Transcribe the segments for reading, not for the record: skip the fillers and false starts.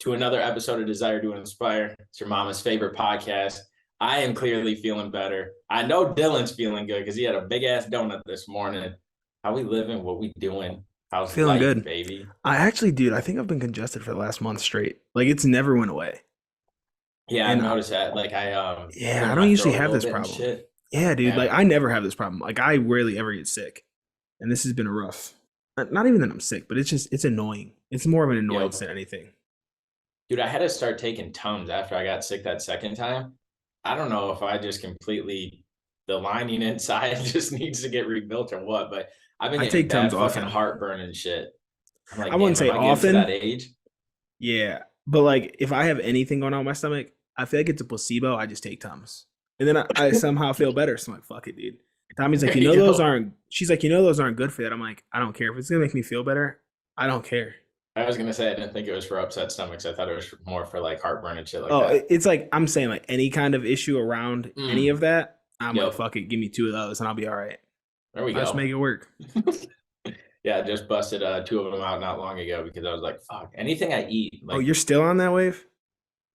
to another episode of Desire to Inspire. It's your mama's favorite podcast. I am clearly feeling better. I know Dylan's feeling good because he had a big ass donut this morning. How we living? What we doing? How's Feeling life, good. baby? I actually, dude, I think I've been congested for the last month straight. Like it's never went away. Yeah, I've And noticed that. Like yeah, I clearing don't my usually throat a have little this bit and problem. shit. Yeah, dude, like Yeah, I never have this problem. Like I rarely ever get sick. And this has been a rough. Not even that I'm sick, but it's annoying. It's more of an yo, annoyance than anything. dude, I had to start taking Tums after I got sick that second time. I don't know if I just completely the lining inside just needs to get rebuilt or what, but I've been I getting take Tums bad fucking often. heartburn and shit. I'm I like, wouldn't damn, am say I getting to that often. age? Yeah. But like if I have anything going on in my stomach, I feel like it's a placebo. I just take Tums. And then I somehow feel better. So I'm like, fuck it, dude. Tommy's like, There you those go. aren't, she's like, those aren't good for that. I'm like, I don't care. If it's going to make me feel better, I don't care. I was gonna say I didn't think it was for upset stomachs. I thought it was more for like heartburn and shit like Oh, that. it's like I'm saying, like any kind of issue around any Mm, of that, I'm like, yep. fuck it, give me two of those and I'll be all right. There we Let's go. make it work. Yeah, I just busted two of them out not long ago because I was like, fuck, anything I eat, Oh, like, you're still on that wave?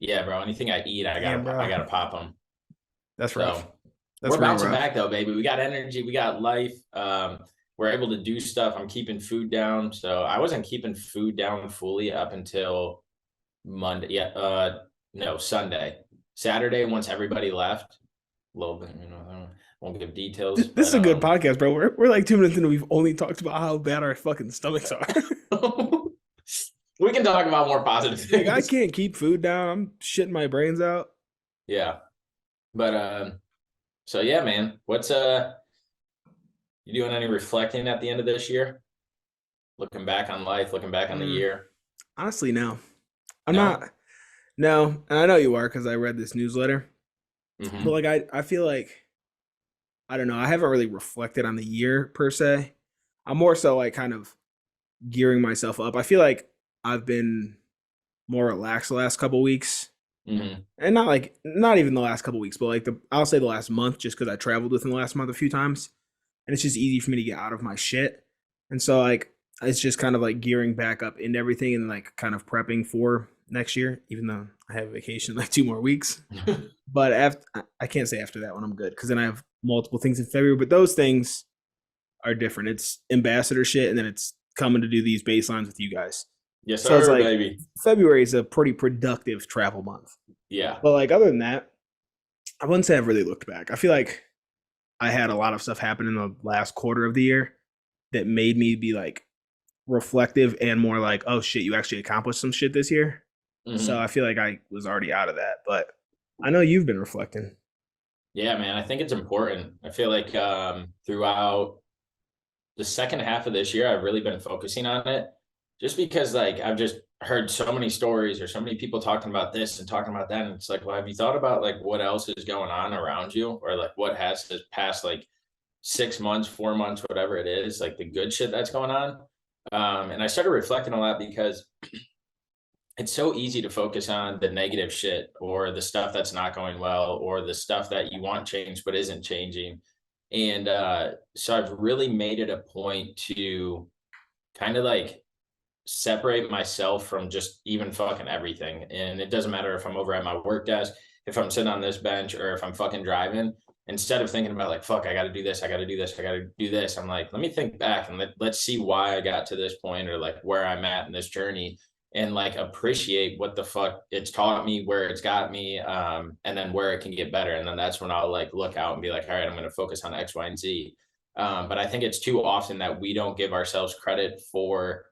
yeah, bro, anything I eat, Damn, I bro. gotta pop them. That's rough. So That's we're real bouncing rough. back though, baby. We got energy, we got life. We're able to do stuff. I'm keeping food down. So I wasn't keeping food down fully up until Monday. Yeah, no, Sunday. Saturday, once everybody left, a little bit, I won't give details, This is but a good podcast, bro. We're like 2 minutes in and we've only talked about how bad our fucking stomachs are. we can talk about more positive Like I things. can't keep food down. I'm shitting my brains out. Yeah. But so yeah, man. What's you doing any reflecting at the end of this year? Looking back on life, looking back on the Mm, year. honestly, no. I'm No? not. No, and I know you are because I read this newsletter. But Mm-hmm. like I feel like I don't know. I haven't really reflected on the year per se. I'm more so like kind of gearing myself up. I feel like I've been more relaxed the last couple weeks, Mm-hmm. and not even the last couple weeks, but like I'll say the last month, just because I traveled within the last month a few times, and it's just easy for me to get out of my shit. And so like it's just kind of like gearing back up into everything and like kind of prepping for next year, even though I have vacation in like 2 more weeks. But after I can't say after that one I'm good because then I have multiple things in February. But those things are different. It's ambassador shit, and then it's coming to do these baselines with you guys. Yes, So it's sir, like baby. February is a pretty productive travel month. Yeah. But like other than that, I wouldn't say I've really looked back. I feel like I had a lot of stuff happen in the last quarter of the year that made me be like reflective and more like, oh shit, you actually accomplished some shit this year. So Mm-hmm. I feel like I was already out of that. But I know you've been reflecting. Yeah, man. I think it's important. I feel like throughout the second half of this year, I've really been focusing on it just because like I've just heard so many stories or so many people talking about this and talking about that. And it's like, well, have you thought about like what else is going on around you or like what has this past like 6 months, 4 months, whatever it is, like the good shit that's going on. And I started reflecting on that because it's so easy to focus on the negative shit or the stuff that's not going well or the stuff that you want changed but isn't changing. And so I've really made it a point to kind of like separate myself from just even fucking everything. And it doesn't matter if I'm over at my work desk, if I'm sitting on this bench, or if I'm fucking driving. Instead of thinking about like, fuck, I got to do this, I got to do this, I got to do this, I'm like, let me think back and let's see why I got to this point or like where I'm at in this journey and like appreciate what the fuck it's taught me, where it's got me, and then where it can get better. And then that's when I'll like look out and be like, all right, I'm going to focus on X, Y, and Z. But I think it's too often that we don't give ourselves credit for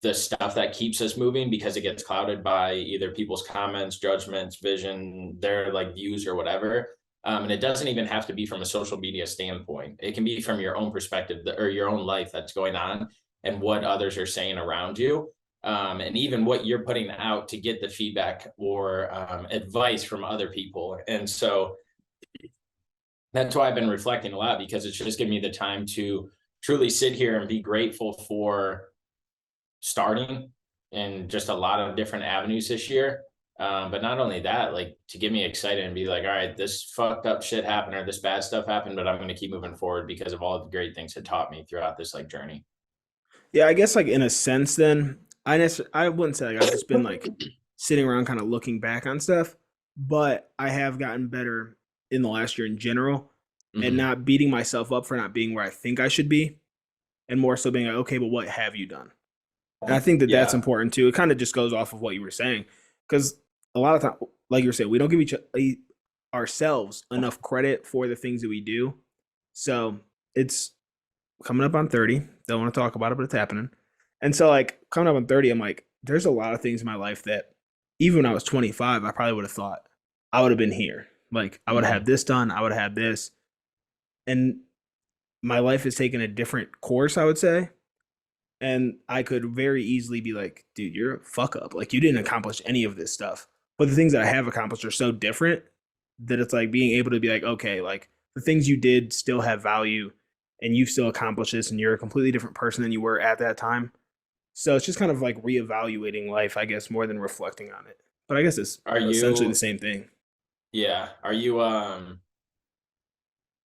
the stuff that keeps us moving because it gets clouded by either people's comments, judgments, vision, their like views or whatever. And it doesn't even have to be from a social media standpoint. It can be from your own perspective or your own life that's going on and what others are saying around you. And even what you're putting out to get the feedback or advice from other people. And so that's why I've been reflecting a lot because it's just giving me the time to truly sit here and be grateful for starting in just a lot of different avenues this year. But not only that, like to get me excited and be like, all right, this fucked up shit happened or this bad stuff happened, but I'm going to keep moving forward because of all the great things it taught me throughout this like journey. Yeah, I guess like in a sense then I wouldn't say like I've just been like sitting around kind of looking back on stuff, but I have gotten better in the last year in general and Hmm. not beating myself up for not being where I think I should be and more so being like, okay, but what have you done? And I think that that's Yeah. important too. It kind of just goes off of what you were saying because a lot of time, like you were saying, we don't give ourselves enough credit for the things that we do. So it's coming up on 30. Don't want to talk about it, but it's happening. And so, like, coming up on 30, I'm like, there's a lot of things in my life that even when I was 25, I probably would have thought I would have been here. Like, I would have had Hmm. this done, I would have had this. And my life has taken a different course, I would say. And I could very easily be like, dude, you're a fuck up. Like, you didn't accomplish any of this stuff. But the things that I have accomplished are so different that it's like being able to be like, okay, like the things you did still have value and you've still accomplished this and you're a completely different person than you were at that time. So it's just kind of like reevaluating life, I guess, more than reflecting on it. But I guess it's Are essentially the you, same thing. yeah, are you,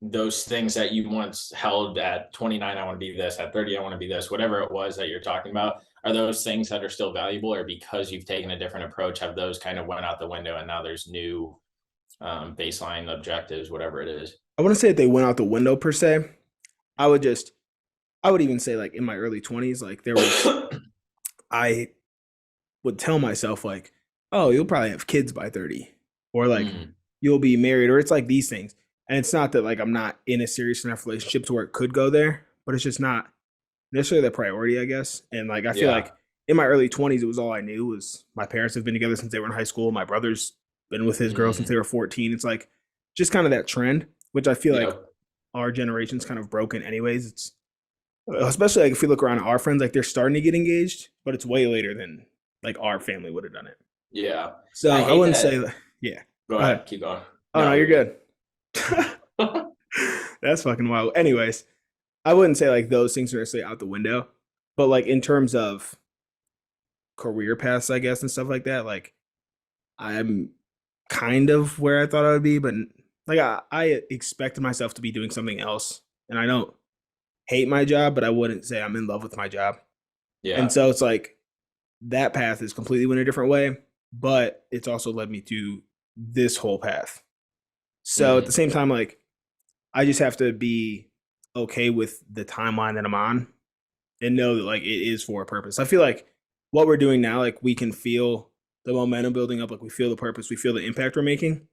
those things that you once held at 29, I want to be this, at 30, I want to be this, whatever it was that you're talking about, are those things that are still valuable, or because you've taken a different approach, have those kind of went out the window and now there's new baseline objectives, whatever it is? I wouldn't say that they went out the window per se. I would just, I would even say like in my early 20s, like there was, I would tell myself like, oh, you'll probably have kids by 30 or like Mm, you'll be married or it's like these things. And it's not that like I'm not in a serious enough relationship to where it could go there, but it's just not necessarily the priority, I guess. And like I feel yeah. like in my early 20s, it was all I knew was my parents have been together since they were in high school. My brother's been with his girl since they Mm, were 14. It's like just kind of that trend, which I feel like yep. our generation's kind of broken anyways. It's especially like if you look around at our friends, like they're starting to get engaged, but it's way later than like our family would have done it. Yeah. I So I hate wouldn't say, that. yeah. Go Go ahead. ahead. Keep going. Oh no, No, you're you're good. good. That's fucking wild. Anyways, I wouldn't say like those things are necessarily out the window, but like in terms of career paths, I guess, and stuff like that, like I'm kind of where I thought I would be, but like I expected myself to be doing something else, and I don't hate my job, but I wouldn't say I'm in love with my job. And Yeah. so it's like that path is completely went a different way, but it's also led me to this whole path. So at the Hmm. same time, like I just have to be okay with the timeline that I'm on and know that like it is for a purpose. I feel like what we're doing now, like we can feel the momentum building up, like we feel the purpose, we feel the impact we're making.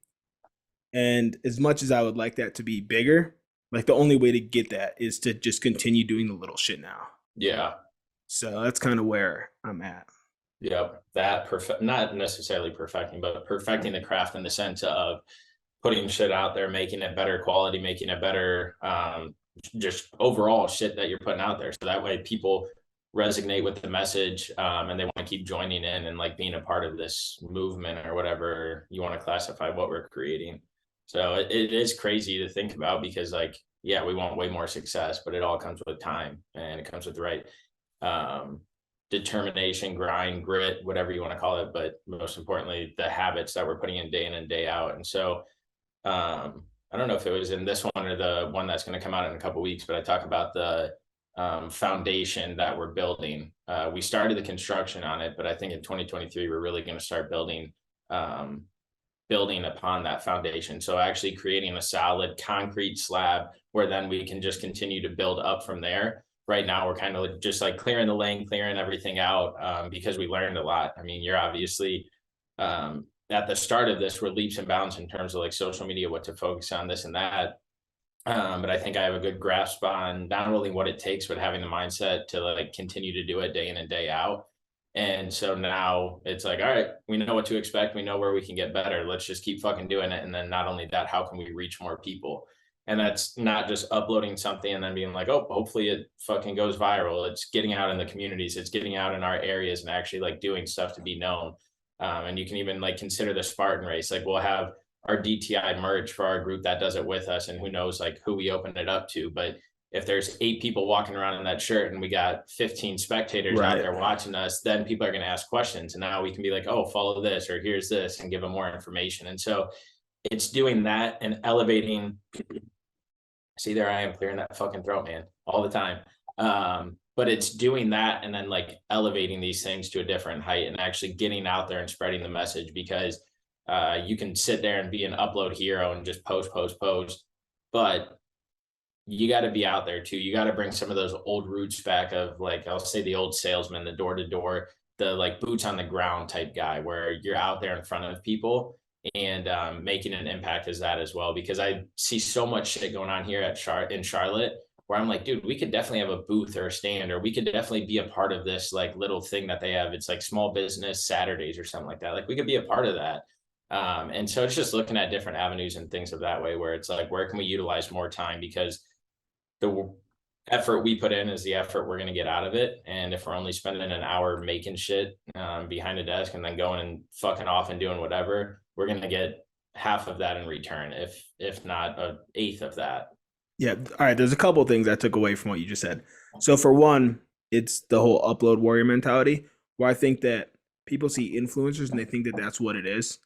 And as much as I would like that to be bigger, like the only way to get that is to just continue doing the little shit now. Yeah. So that's kind of where I'm at. Yep. That perfect, not necessarily perfecting, but perfecting the craft in the sense of putting shit out there, making it better quality, making it better, just overall shit that you're putting out there. So that way people resonate with the message, and they want to keep joining in and like being a part of this movement or whatever you want to classify what we're creating. So it is crazy to think about because like, yeah, we want way more success, but it all comes with time and it comes with the right um, determination, grind, grit, whatever you want to call it. But most importantly, the habits that we're putting in and day out. And so I don't know if it was in this one or the one that's going to come out in a couple weeks, but I talk about the foundation that we're building. We started the construction on it, but I think in 2023 we're really going to start um, building upon that foundation. So actually creating a solid concrete slab where then we can just continue to build up from there. Right now, we're kind of just like clearing the lane, clearing everything out because we learned a lot. I mean, you're obviously at the start of this, we're leaps and bounds in terms of like social media, what to focus on, this and that. But I think I have a good grasp on not only what it takes, but having the mindset to like continue to do it day in and day out. And so now it's like, all right, we know what to expect. We know where we can get better. Let's just keep fucking doing it. And then not only that, how can we reach more people? And that's not just uploading something and then being like, oh, hopefully it fucking goes viral. It's getting out in the communities. It's getting out in our areas and actually like doing stuff to be known. And you can even like consider the Spartan race. Like we'll have our DTI merch for our group that does it with us, and who knows like who we open it up to. But if there's 8 people walking around in that shirt and we got 15 spectators out Right. there watching us, then people are going to ask questions. And now we can be like, oh, follow this, or here's this, and give them more information. And so it's doing that and elevating. See, there I am clearing that fucking throat, man, all the time. but it's doing that and then like elevating these things to a different height and actually getting out there and spreading the message, because you can sit there and be an upload hero and just post, but you got to be out there too. You got to bring some of those old roots back of, like, I'll say the old salesman, the door to door, the like boots on the ground type guy, where you're out there in front of people and making an impact as that as well. Because I see so much shit going on here in Charlotte, where I'm like, dude, we could definitely have a booth or a stand, or we could definitely be a part of this like little thing that they have. It's like small business Saturdays or something like that. Like we could be a part of that. And so it's just looking at different avenues and things of that way, where it's like, where can we utilize more time? Because the effort we put in is the effort we're going to get out of it. And if we're only spending an hour making shit behind a desk and then going and fucking off and doing whatever, we're going to get half of that in return, if not an eighth of that. Yeah. All right. There's a couple of things I took away from what you just said. So for one, it's the whole upload warrior mentality, where I think that people see influencers and they think that that's what it is.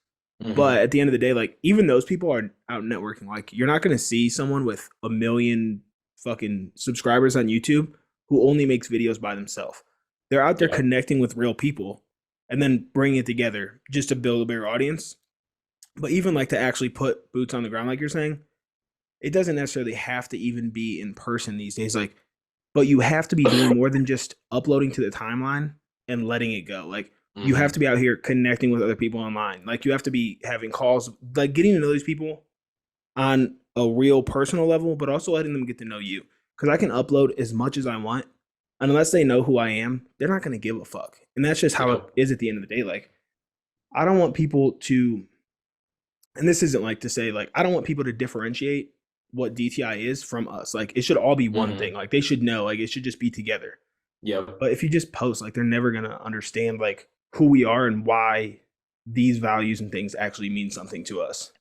Mm-hmm. But at the end of the day, like even those people are out networking. Like you're not going to see someone with a million fucking subscribers on YouTube who only makes videos by themselves. They're out there Yep. connecting with real people and then bringing it together just to build a bigger audience. But even like to actually put boots on the ground, like you're saying, it doesn't necessarily have to even be in person these days. Like, but you have to be doing more than just uploading to the timeline and letting it go. Like, you have Mm-hmm. to be out here connecting with other people online. Like, you have to be having calls, like getting to know these people on a real personal level, but also letting them get to know you. Because I can upload as much as I want, and unless they know who I am, they're not going to give a fuck. And that's just how it Yep. is at the end of the day. Like, I don't want people to, and this isn't like to say, like, I don't want people to differentiate what DTI is from us. Like, it should all be one Mm-hmm. thing. Like, they should know, like, it should just be together. Yep. But if you just post, like, they're never going to understand, like, who we are and why these values and things actually mean something to us.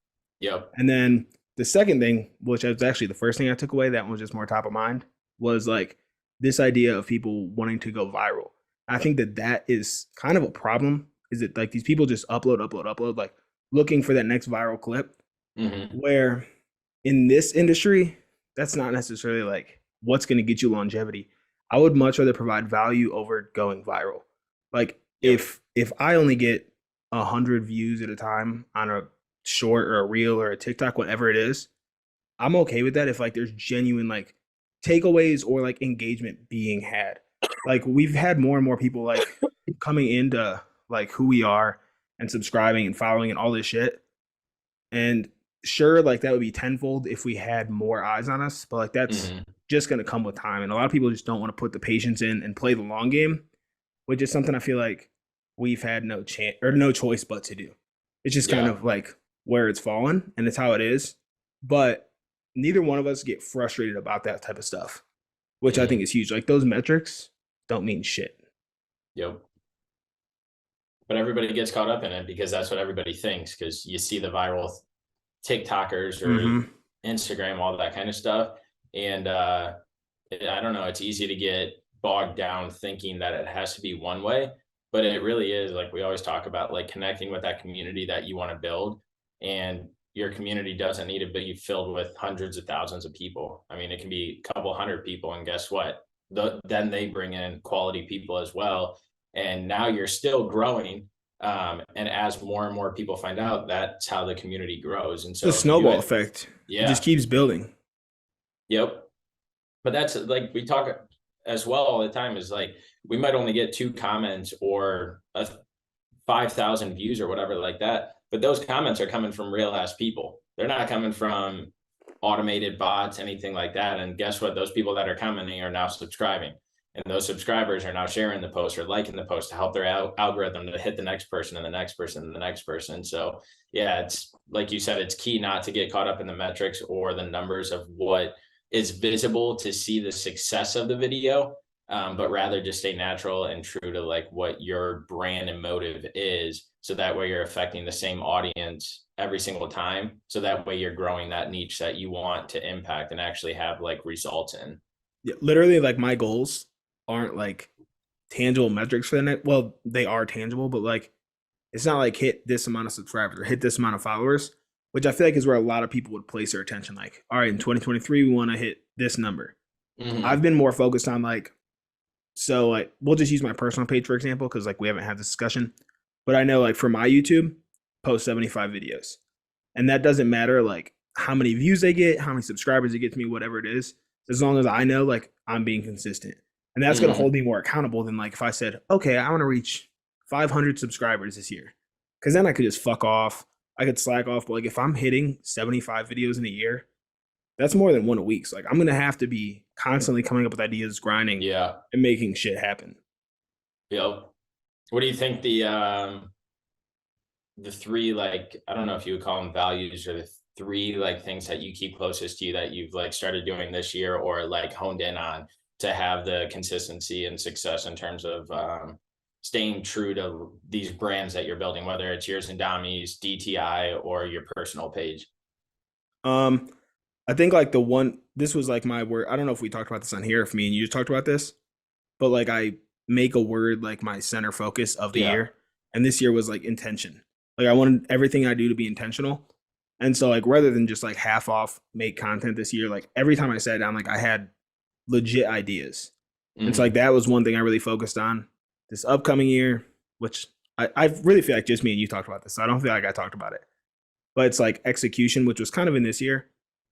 Yep. And then the second thing, which was actually the first thing I took away, that one was just more top of mind, was like this idea of people wanting to go viral. I think that that is kind of a problem. Is it like these people just upload, like looking for that next viral clip? Mm-hmm. Where in this industry, that's not necessarily like what's going to get you longevity. I would much rather provide value over going viral. Like Yep. if I only get 100 views at a time on a short or a reel or a TikTok, whatever it is, I'm okay with that if like there's genuine like takeaways or like engagement being had. Like we've had more and more people like coming into like who we are and subscribing and following and all this shit. And sure, like that would be tenfold if we had more eyes on us, but like that's Mm-hmm. just gonna come with time. And a lot of people just don't want to put the patience in and play the long game, which is something I feel like we've had no chance or no choice but to do. It's just kind Yeah. of like where it's fallen and it's how it is. But neither one of us get frustrated about that type of stuff, which I Mm-hmm. think is huge. Like those metrics don't mean shit. Yep. But everybody gets caught up in it because that's what everybody thinks. Because you see the viral TikTokers or Mm-hmm. Instagram, all that kind of stuff. And I don't know, it's easy to get bogged down thinking that it has to be one way, but it really is, like we always talk about, like connecting with that community that you want to build. And your community doesn't need to be filled with hundreds of thousands of people. I mean, it can be a couple hundred people, and guess what? Then they bring in quality people as well. And now you're still growing. And as more and more people find out, that's how the community grows. And The so if you do snowball it, effect. It just yeah, keeps building. yep. But that's like we talk as well all the time, is like we might only get two comments or 5,000 views or whatever like that, but those comments are coming from real ass people. They're not coming from automated bots, anything like that. And guess what? Those people that are commenting are now subscribing, and those subscribers are now sharing the post or liking the post to help their algorithm to hit the next person and the next person and the next person. So yeah, it's like you said, it's key not to get caught up in the metrics or the numbers of what is visible to see the success of the video, but rather just stay natural and true to like what your brand and motive is. So that way you're affecting the same audience every single time. So that way you're growing that niche that you want to impact and actually have like results in. Yeah, literally, like my goals aren't like tangible metrics for the next. Well, they are tangible, but like it's not like hit this amount of subscribers or hit this amount of followers, which I feel like is where a lot of people would place their attention. Like, all right, in 2023, we want to hit this number. Mm-hmm. I've been more focused on like So like we'll just use my personal page for example because like we haven't had this discussion, but I know like for my YouTube, post 75 videos, and that doesn't matter like how many views they get, how many subscribers it gets me, whatever it is, as long as I know like I'm being consistent, and that's gonna hold Hmm. me more accountable than like if I said okay I want to reach 500 subscribers this year, because then I could just fuck off, I could slack off, but like if I'm hitting 75 videos in a year, that's more than one a week. So like I'm gonna have to be constantly coming up with ideas, grinding, Yeah. and making shit happen. Yep. What do you think the three, like, I don't know if you would call them values, or the three like things that you keep closest to you that you've like started doing this year or like honed in on to have the consistency and success in terms of staying true to these brands that you're building, whether it's yours and Dami's, DTI, or your personal page? Um, I think like the one this was like my word. I don't know if we talked about this on here. If me and you talked about this, but like I make a word like my center focus of the Yeah. year, and this year was like intention. Like I wanted everything I do to be intentional, and so like rather than just like half off make content this year, like every time I sat down, like I had legit ideas, and so like Hmm. that was one thing I really focused on this upcoming year, which I really feel like just me and you talked about this, so I don't feel like I talked about it, but it's like execution, which was kind of in this year.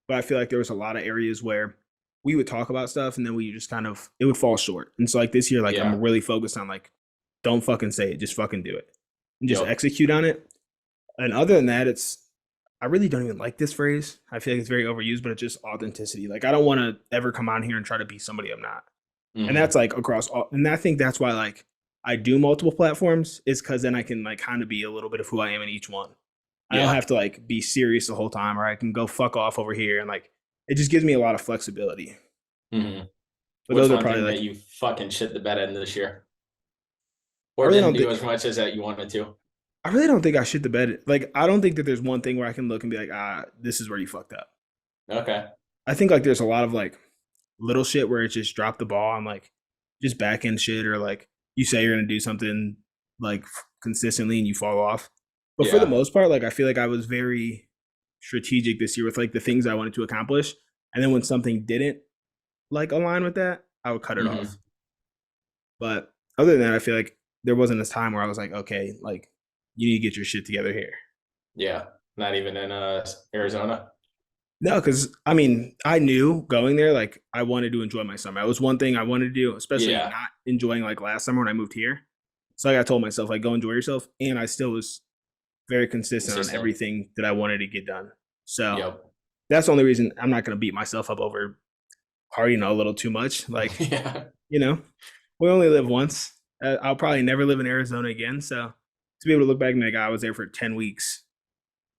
But I feel like there was a lot of areas where we would talk about stuff and then we just kind of it would fall short. And so like this year, like I'm Yeah. really focused on like don't fucking say it, just fucking do it and just Yep. execute on it. And other than that, it's I really don't even like this phrase. I feel like it's very overused, but it's just authenticity. Like I don't want to ever come on here and try to be somebody I'm not. And that's Hmm. like across all. And I think that's why like I do multiple platforms is because then I can like kind of be a little bit of who I am in each one. I don't Yeah. have to like be serious the whole time, or I can go fuck off over here, and like it just gives me a lot of flexibility. Hmm. But What's those are one probably thing that like you fucking shit the bed in this year, I or really didn't don't do think as much as that you wanted to? I really don't think I shit the bed. Like I don't think that there's one thing where I can look and be like, this is where you fucked up. Okay. I think like there's a lot of like little shit where it's just drop the ball on like just back end shit, or like you say you're gonna do something like consistently and you fall off. But for the Yeah. most part, like I feel like I was very strategic this year with like the things I wanted to accomplish. And then when something didn't like align with that, I would cut it off. Hmm. But other than that, I feel like there wasn't a time where I was like, okay, like you need to get your shit together here. Yeah. Not even in Arizona. No, because I mean, I knew going there, like I wanted to enjoy my summer. That was one thing I wanted to do, especially Yeah. not enjoying like last summer when I moved here. So like I told myself, like go enjoy yourself, and I still was very consistent on Consistent. everything that I wanted to get done. So Yep. that's the only reason I'm not gonna beat myself up over partying a little too much. Like Yeah. you know, we only live once. I'll probably never live in Arizona again. So to be able to look back and be like, I was there for 10 weeks,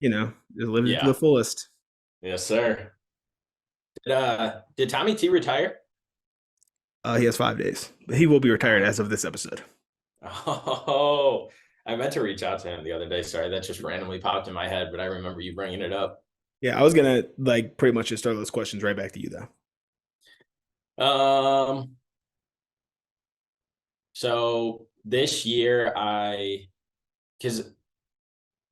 just live it to the Yeah. fullest. Yes, sir. Did Tommy T retire? He has 5 days, but he will be retired Oh. as of this episode. Oh, I meant to reach out to him the other day. Sorry, that just randomly popped in my head, but I remember you bringing it up. Yeah, I was gonna like pretty much just throw those questions right back to you though. Um, so this year because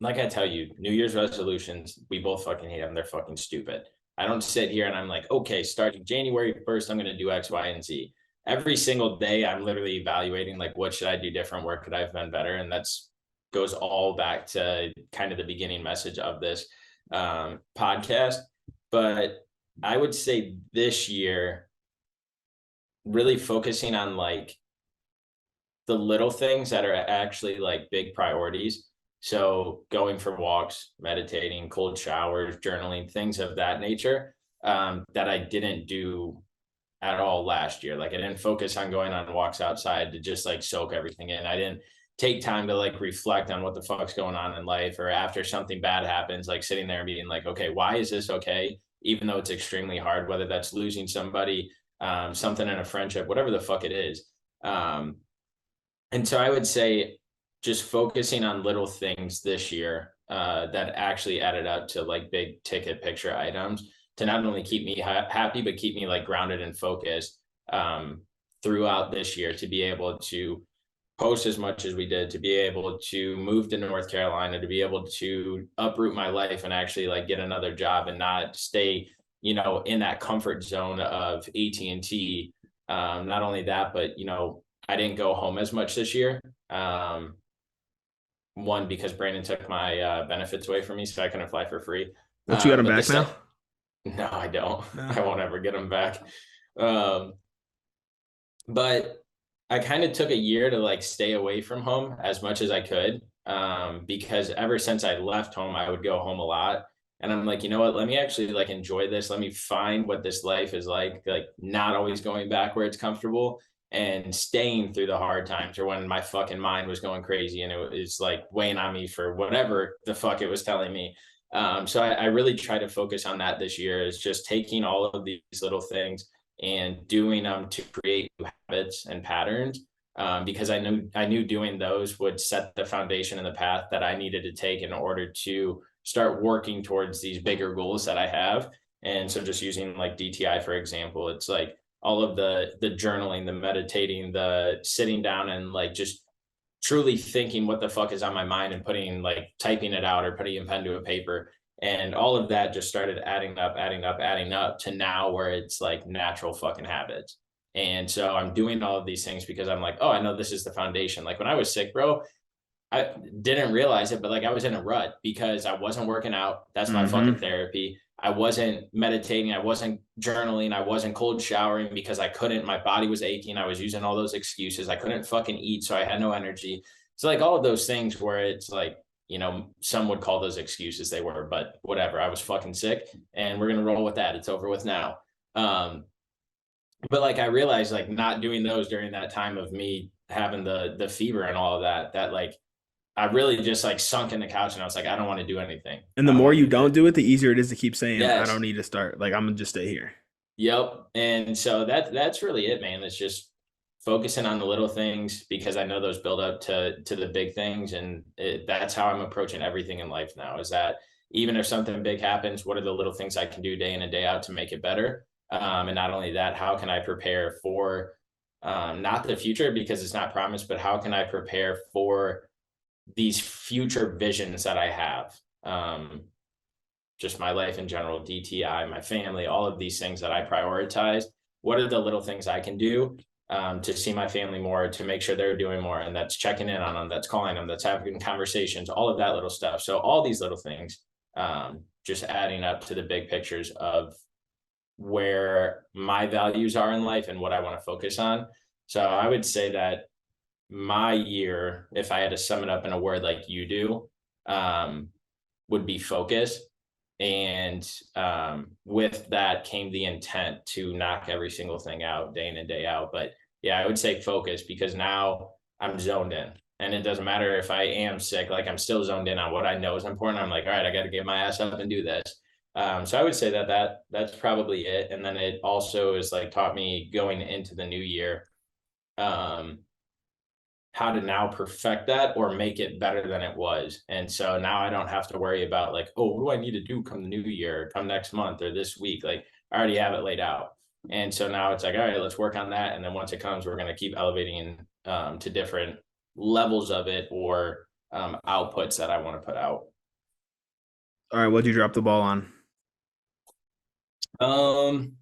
like I tell you, New Year's resolutions, we both fucking hate them. They're fucking stupid. I don't sit here and I'm like, okay, starting January 1st, I'm going to do X, Y, and Z. Every single day, I'm literally evaluating like, what should I do different? Where could I have been better? And that's goes all back to kind of the beginning message of this podcast. But I would say this year, really focusing on like the little things that are actually like big priorities. So going for walks, meditating, cold showers, journaling, things of that nature, that I didn't do at all last year. Like I didn't focus on going on walks outside to just like soak everything in. I didn't take time to like reflect on what the fuck's going on in life, or after something bad happens, like sitting there and being like, okay, why is this okay? Even though it's extremely hard, whether that's losing somebody, something in a friendship, whatever the fuck it is. Um, and so I would say just focusing on little things this year that actually added up to like big ticket picture items to not only keep me happy, but keep me like grounded and focused um, throughout this year, to be able to post as much as we did, to be able to move to North Carolina, to be able to uproot my life and actually like get another job and not stay, in that comfort zone of AT&T. Not only that, but, I didn't go home as much this year. One, because Brandon took my benefits away from me, so I couldn't fly for free. Don't you got him But the back now? set, no, I don't. No. I won't ever get them back. Um, but I kind of took a year to like stay away from home as much as I could. Because ever since I left home, I would go home a lot. And I'm like, you know what? Let me actually like enjoy this. Let me find what this life is like not always going back where it's comfortable and staying through the hard times or when my fucking mind was going crazy and it was like weighing on me for whatever the fuck it was telling me. So I really try to focus on that this year is just taking all of these little things and doing them to create new habits and patterns, because I knew doing those would set the foundation and the path that I needed to take in order to start working towards these bigger goals that I have. And so just using like DTI for example, it's like all of the journaling, the meditating, the sitting down and like just truly thinking what the fuck is on my mind and putting like typing it out or putting a pen to a paper. And all of that just started adding up to now where it's like natural fucking habits. And so I'm doing all of these things because I'm like, oh, I know this is the foundation. Like when I was sick, bro, I didn't realize it, but like I was in a rut because I wasn't working out. That's my Mm-hmm. fucking therapy. I wasn't meditating. I wasn't journaling. I wasn't cold showering because I couldn't. My body was aching. I was using all those excuses. I couldn't fucking eat. So I had no energy. So, like, all of those things where it's like, some would call those excuses. They were, but whatever. I was fucking sick and we're going to roll with that. It's over with now. Um, but like I realized like not doing those during that time of me having the fever and all of that, that like I really just like sunk in the couch and I was like, I don't want to do anything. And the I don't more want you to do don't this. do it, the easier it is to keep saying, I don't Yes. need to start. Like, I'm gonna just stay here. Yep. And so that's really it, man. It's just focusing on the little things because I know those build up to the big things, and that's how I'm approaching everything in life now. Is that even if something big happens, what are the little things I can do day in and day out to make it better? And not only that, how can I prepare for not the future because it's not promised, but how can I prepare for these future visions that I have? Just my life in general, DTI, my family, all of these things that I prioritize. What are the little things I can do to see my family more, to make sure they're doing more? And that's checking in on them, that's calling them, that's having conversations, all of that little stuff. So, all these little things just adding up to the big pictures of where my values are in life and what I want to focus on. So, I would say that my year, if I had to sum it up in a word like you do, um, would be focus. And with that came the intent to knock every single thing out day in and day out. But yeah, I would say focus because now I'm zoned in. And it doesn't matter if I am sick, like I'm still zoned in on what I know is important. I'm like, all right, I got to get my ass up and do this. So I would say that's probably it. And then it also is like taught me going into the new year, um, how to now perfect that or make it better than it was. And so now I don't have to worry about like, oh, what do I need to do come the new year, come next month or this week? Like I already have it laid out. And so now it's like, all right, let's work on that. And then once it comes, we're going to keep elevating to different levels of it or outputs that I want to put out. All right, what'd you drop the ball on? Um,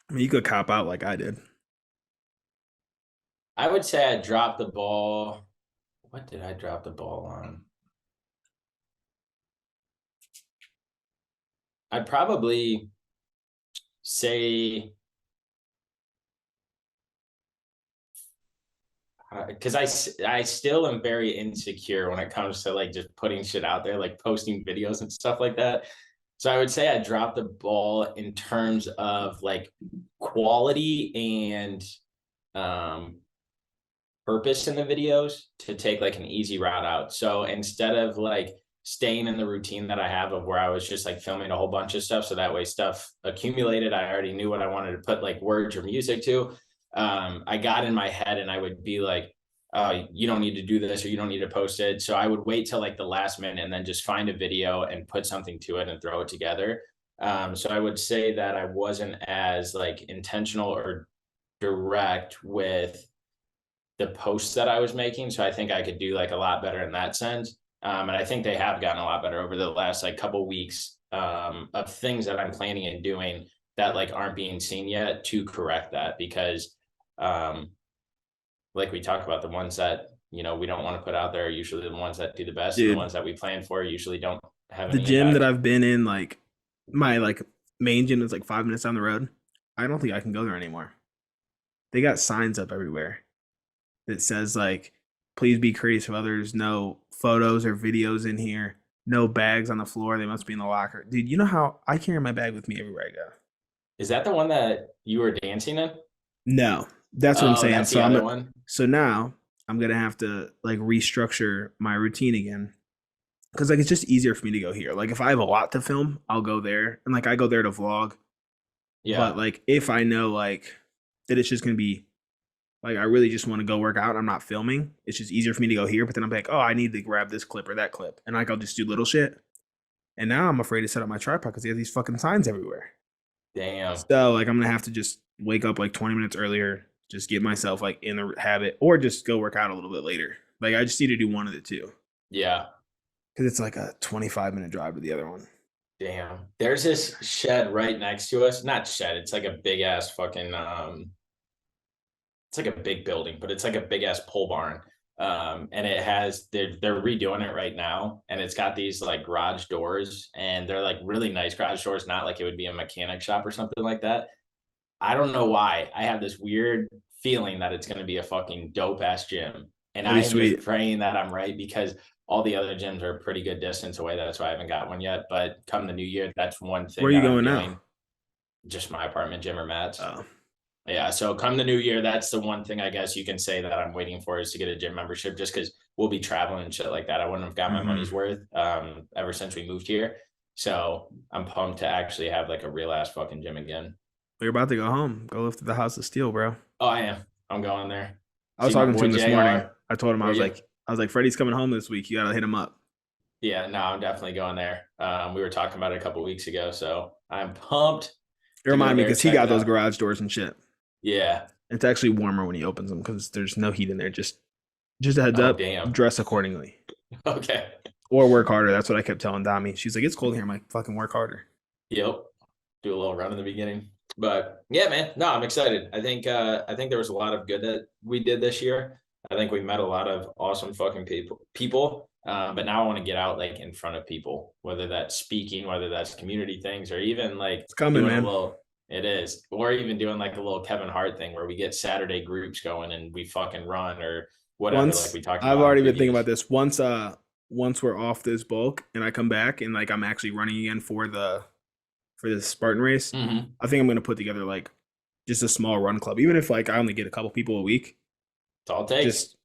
I mean, you could cop out like I did. I would say I dropped the ball. What did I drop the ball on? I'd probably say because I still am very insecure when it comes to like just putting shit out there, like posting videos and stuff like that. So I would say I dropped the ball in terms of like quality and um, purpose in the videos to take like an easy route out. So instead of like staying in the routine that I have of where I was just like filming a whole bunch of stuff, so that way stuff accumulated, I already knew what I wanted to put like words or music to. I got in my head and I would be like, you don't need to do this or you don't need to post it. So I would wait till like the last minute and then just find a video and put something to it and throw it together. So I would say that I wasn't as like intentional or direct with the posts that I was making. So I think I could do like a lot better in that sense. And I think they have gotten a lot better over the last like couple weeks of things that I'm planning and doing. that like aren't being seen yet to correct that because um like we talked about, the ones that we don't want to put out there are usually the ones that do the best, and the Dude, ones that we plan for usually don't have the any gym that impact. I've been in, like my like main gym is like 5 minutes down the road. I don't think I can go there anymore. They got signs up everywhere that says like, please be courteous of others, no photos or videos in here, no bags on the floor, they must be in the locker. Dude, you know how I carry my bag with me everywhere I go. Is that the one that you were dancing in? No, that's what I'm Oh, saying. that's the other one. So now I'm gonna have to like restructure my routine again because like it's just easier for me to go here. Like if I have a lot to film, I'll go there, and like I go there to vlog. But Yeah. like if I know like that it's just gonna be like I really just want to go work out and I'm not filming, it's just easier for me to go here. But then I'm like, oh, I need to grab this clip or that clip, and like I'll just do little shit. And now I'm afraid to set up my tripod because they have these fucking signs everywhere. Damn. So like I'm gonna have to just wake up like 20 minutes earlier, just get myself like in the habit, or just go work out a little bit later. Like I just need to do one of the two Yeah. because it's like a 25-minute drive to the other one. Damn. There's this shed right next to us. Not shed, it's like a big ass fucking it's like a big building, but it's like a big ass pole barn. And it has they're redoing it right now, and it's got these like garage doors, and they're like really nice garage doors, not like it would be a mechanic shop or something like that. I don't know why. I have this weird feeling that it's going to be a fucking dope ass gym. And That'd I be am just sweet. praying that I'm right because all the other gyms are a pretty good distance away. That's why I haven't got one yet. But come the new year, that's one Where thing are you that I'm going now? doing. Just my apartment gym or Matt's. Oh, Yeah. So come the new year, that's the one thing I guess you can say that I'm waiting for is to get a gym membership just because we'll be traveling and shit like that. I wouldn't have got my mm-hmm. money's worth ever since we moved here. So I'm pumped to actually have like a real ass fucking gym again. We're about to go home. Go lift the house of steel, bro. Oh, I am. I'm going there. I was See my talking to boy him this morning. JR. I told him Where you? I was like, Freddie's coming home this week. You gotta hit him up. Yeah, no, I'm definitely going there. We were talking about it a couple weeks ago, so I'm pumped It to go reminded me there, because he check got it those out. garage doors and shit. Yeah. It's actually warmer when he opens them because there's no heat in there. Just a heads Oh, up, damn. dress accordingly. Okay. Or work harder. That's what I kept telling Dami. She's like, it's cold here. I'm like, fucking work harder. Yep. Do a little run in the beginning. But yeah, man. No, I'm excited. I think there was a lot of good that we did this year. I think we met a lot of awesome fucking people. But now I want to get out like in front of people, whether that's speaking, whether that's community things, or even like It's coming, doing a man. little it is, or even doing like a little Kevin Hart thing where we get Saturday groups going and we fucking run or whatever, like Once we talked I've about in already been thinking previous. about this. Once we're off this bulk and I come back and like I'm actually running again for the Spartan race, Mm-hmm. I think I'm gonna put together like just a small run club. Even if like I only get a couple people a week, It's all it takes. just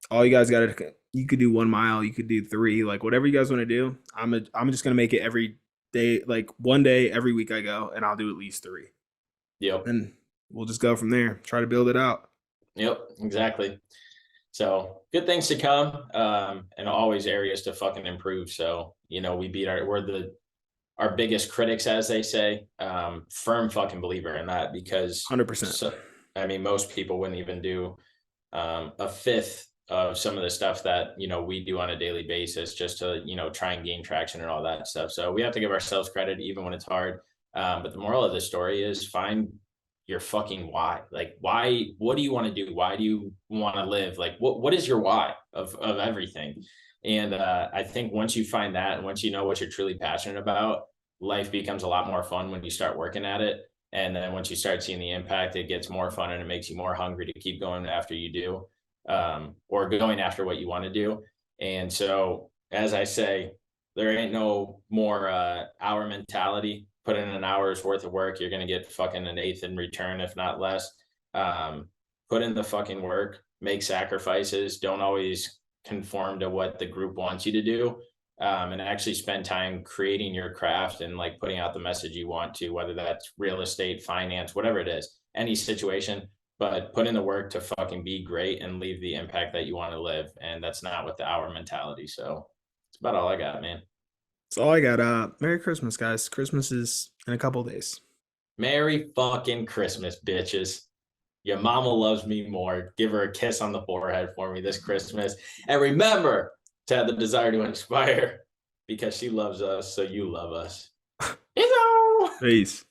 all you guys gotta you could do 1 mile, you could do three, like whatever you guys want to do. I'm just gonna make it every day, like one day every week I go and I'll do at least three. Yep. And we'll just go from there. Try to build it out. Yep. Exactly. So good things to come, and always areas to fucking improve. So we beat our biggest critics, as they say. Firm fucking believer in that because 100%. so I mean most people wouldn't even do a fifth of some of the stuff that we do on a daily basis just to try and gain traction and all that stuff. So we have to give ourselves credit even when it's hard. But the moral of the story is find your fucking why. Like why? What do you want to do? Why do you want to live? Like what is your why of everything? And I think once you find that, and once you know what you're truly passionate about, life becomes a lot more fun when you start working at it. And then once you start seeing the impact, it gets more fun and it makes you more hungry to keep going after you do, or going after what you want to do. And so, as I say, there ain't no more hour mentality. Put in an hour's worth of work, you're going to get fucking an eighth in return, if not less. Um, Put in the fucking work, make sacrifices. Don't always conform to what the group wants you to do, and actually spend time creating your craft and like putting out the message you want to, whether that's real estate, finance, whatever it is, any situation. But put in the work to fucking be great and leave the impact that you want to live. And that's not with the hour mentality. So it's about all I got, man. That's all I got. Merry Christmas, guys. Christmas is in a couple days. Merry fucking Christmas, bitches. Your mama loves me more. Give her a kiss on the forehead for me this Christmas. And remember to have the desire to inspire because she loves us, so you love us. Hello. Peace.